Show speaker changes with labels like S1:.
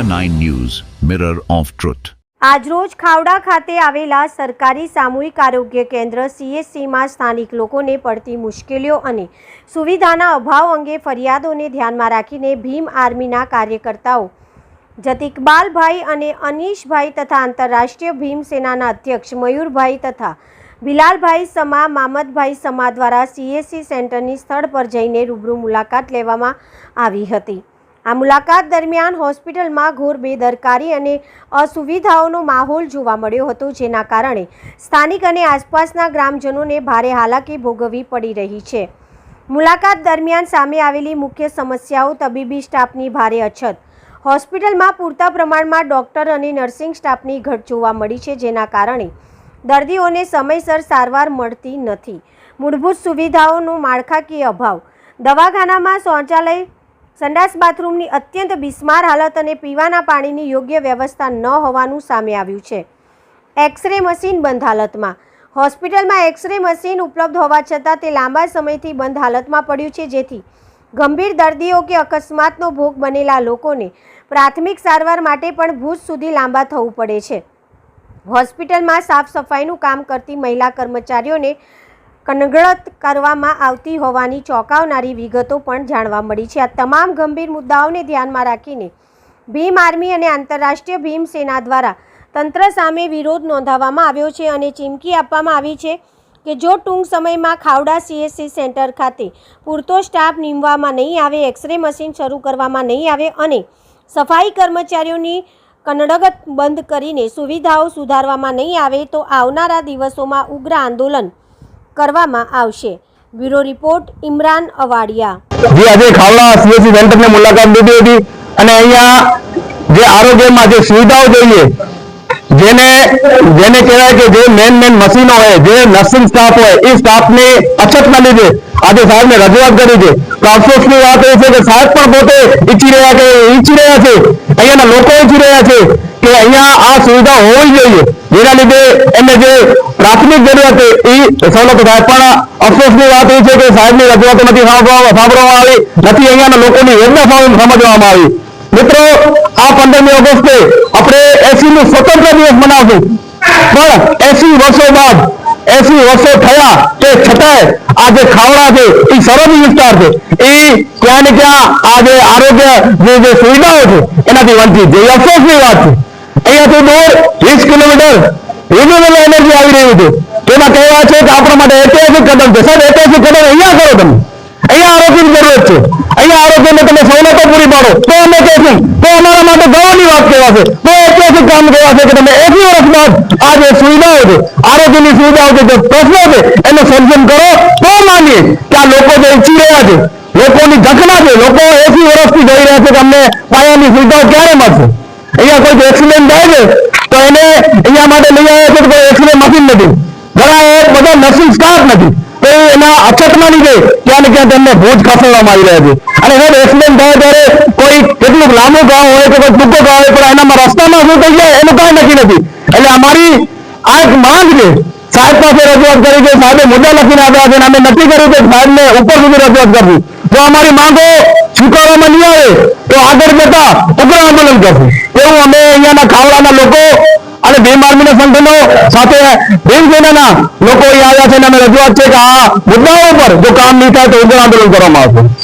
S1: India 9 News, Mirror of Truth.
S2: આજરોજ ખાવડા ખાતે આવેલા સરકારી સામૂહિક આરોગ્ય કેન્દ્ર CHCમાં સ્થાનિક લોકોને પડતી મુશ્કેલીઓ અને સુવિધાના અભાવ અંગે ફરિયાદોને ધ્યાનમાં રાખીને ભીમ આર્મીના કાર્યકર્તાઓ જતીકબાલભાઈ અને અનીશભાઈ તથા આંતરરાષ્ટ્રીય ભીમ સેનાના અધ્યક્ષ મયુરભાઈ તથા બિલાલભાઈ સમા મામદભાઈ સમા દ્વારા CHC સેન્ટરની સ્થળ પર જઈને રૂબરૂ મુલાકાત લેવામાં આવી હતી। આ મુલાકાત દરમિયાન હોસ્પિટલમાં ઘોર બેદરકારી અને અસુવિધાઓનો માહોલ જોવા મળ્યો હતો, જેના કારણે સ્થાનિક અને આસપાસના ગ્રામજનોને ભારે હાલાકી ભોગવવી પડી રહી છે। મુલાકાત દરમિયાન સામે આવેલી મુખ્ય સમસ્યાઓ તબીબી સ્ટાફની ભારે અછત, હોસ્પિટલમાં પૂરતા પ્રમાણમાં ડોક્ટર અને નર્સિંગ સ્ટાફની ઘટ જોવા મળી છે, જેના કારણે દર્દીઓને સમયસર સારવાર મળતી નથી, મૂળભૂત સુવિધાઓનો માળખાકીય અભાવ, દવાખાનામાં શૌચાલય સંડાસ બાથરૂમની અત્યંત બિસ્માર હાલત અને પીવાના પાણીની યોગ્ય વ્યવસ્થા ન હોવાનું સામે આવ્યું છે। એક્સરે મશીન બંધ હાલતમાં, હોસ્પિટલમાં એક્સરે મશીન ઉપલબ્ધ હોવા છતાં તે લાંબા સમયથી બંધ હાલતમાં પડ્યું છે, જેથી ગંભીર દર્દીઓ કે અકસ્માતનો ભોગ બનેલા લોકોને પ્રાથમિક સારવાર માટે પણ ભુજ સુધી લાંબા થવું પડે છે। હોસ્પિટલમાં સાફ સફાઈનું કામ કરતી મહિલા કર્મચારીઓને કનગળત કરવામાં આવતી હોવાની ચોંકાવનારી વિગતો પણ જાણવા મળી છે। આ તમામ ગંભીર મુદ્દાઓને ધ્યાનમાં રાખીને ભીમ આર્મી અને આંતરરાષ્ટ્રીય ભીમ સેના દ્વારા તંત્ર સામે વિરોધ નોંધાવવામાં આવ્યો છે અને ચીમકી આપવામાં આવી છે કે જો ટૂંક સમયમાં ખાવડા CHC સેન્ટર ખાતે પૂરતો સ્ટાફ નીમવામાં નહીં આવે, એક્સરે મશીન શરૂ કરવામાં નહીં આવે અને સફાઈ કર્મચારીઓની કનડગત બંધ કરીને સુવિધાઓ સુધારવામાં નહીં આવે તો આવનારા દિવસોમાં ઉગ્ર આંદોલન કરવામાં આવશે। Bureau report Imran Avadiya.
S3: જે આજે ખાવડા CHC સેન્ટરની મુલાકાત લીધી હતી અને અહીંયા જે આરોગ્યમાં જે સુવિધાઓ જોઈએ, જેને કહેવાય કે જે મેન મશીનો હોય, જે નર્સિંગ સ્ટાફ હોય, એ સ્ટાફની અછતના લીધે આજે સાહેબને રજૂઆત કરી છે। તો અફસોસની વાત એ છે કે સાહેબ પણ પોતે ઈચ્છી રહ્યા છે, અહીંયાના લોકો ઈચ્છી રહ્યા છે કે અહીંયા આ સુવિધા હોવી જોઈએ, જેના લીધે એમને જે પ્રાથમિક જરૂરિયાત એ સવલતો થાય। પણ અફસોસની વાત એ છે કે સાહેબની રજૂઆતો નથી સાંભળવામાં આવી, નથી અહીંયાના લોકોની યોજના સમજવામાં આવી। મિત્રો, આ 15મી ઓગસ્ટે આપણે 80નું સ્વતંત્ર દિવસ મનાવશું, પણ 80 વર્ષો બાદ 80 વર્ષો થયા તે છતાંય આ જે ખાવડા છે એ સરહદી વિસ્તાર છે, એ ક્યાં ને ક્યાં આ જે આરોગ્ય જે સુવિધાઓ છે એનાથી વંચિત છે। એ અફસોસની વાત છે। અહીંયાથી દૂર 20 કિલોમીટર રિન્યુએબલ એનર્જી આવી રહ્યું છે, તેમાં કહેવા છે કે આપણા માટે ઐતિહાસિક કદમ છે। સાહેબ, ઐતિહાસિક કદમ અહીંયા કરો તમે, અહીંયા આરોગ્યની જરૂરત છે, અહીંયા આરોગ્યને તમે સવલતો પૂરી પાડો તો અમે કહેશું, તો અમારા માટે ગૌરવની વાત કહેવાશે, તો ઐતિહાસિક કામ કહેવાશે કે તમે 80 વર્ષ બાદ આ જે સુવિધાઓ છે, આરોગ્યની સુવિધાઓ છે, જે પ્રશ્નો છે એનું સર્જન કરો તો માનીએ કે આ લોકો જે ઈચ્છી રહ્યા છે, લોકોની ઝંખના છે, લોકો 80 વર્ષથી જોઈ રહ્યા છે કે અમને પાયાની સુવિધાઓ ક્યારે મળશે। અહીંયા કોઈ એક્સિડન્ટ થાય છે તો એને અહીંયા માટે લઈ આવ્યા છે તો કોઈ એક્સરે મશીન નથી, ઘણા બધા નર્સિંગ સ્ટાફ નથી, તો એના અછતના લીધે ક્યાં ને ક્યાં તેમને ભુજ ખસેડવામાં આવી રહ્યા છે। અને સાહેબ, એક્સિડન્ટ થાય ત્યારે કોઈ કેટલું લાંબુ ગામ હોય કે કોઈ ટૂંકો ગામ હોય, પણ એનામાં રસ્તામાં શું થઈ જાય એનું કાંઈ નક્કી નથી। એટલે અમારી આ એક માંગ છે, સાહેબ પાસે રજૂઆત કરી છે, સાહેબે મુદ્દા લખીને આપ્યા છે અને અમે નક્કી કર્યું કે સાહેબને ઉપર સુધી રજૂઆત કરશું। જો અમારી માંગો સ્વીકારવામાં નહીં આવે તો આગળ જતા ઉગ્ર આંદોલન કરશું, એવું અમે અહીંયાના ખાવડાના લોકો અને ભીમ આર્મીના સંગઠનો સાથે ભીમ સેનાના લોકો અહીંયા આવ્યા છે અને અમે રજૂઆત છે કે આ મુદ્દાઓ પર જો કામ નહીં થાય તો ઉગ્ર આંદોલન કરવામાં આવશે।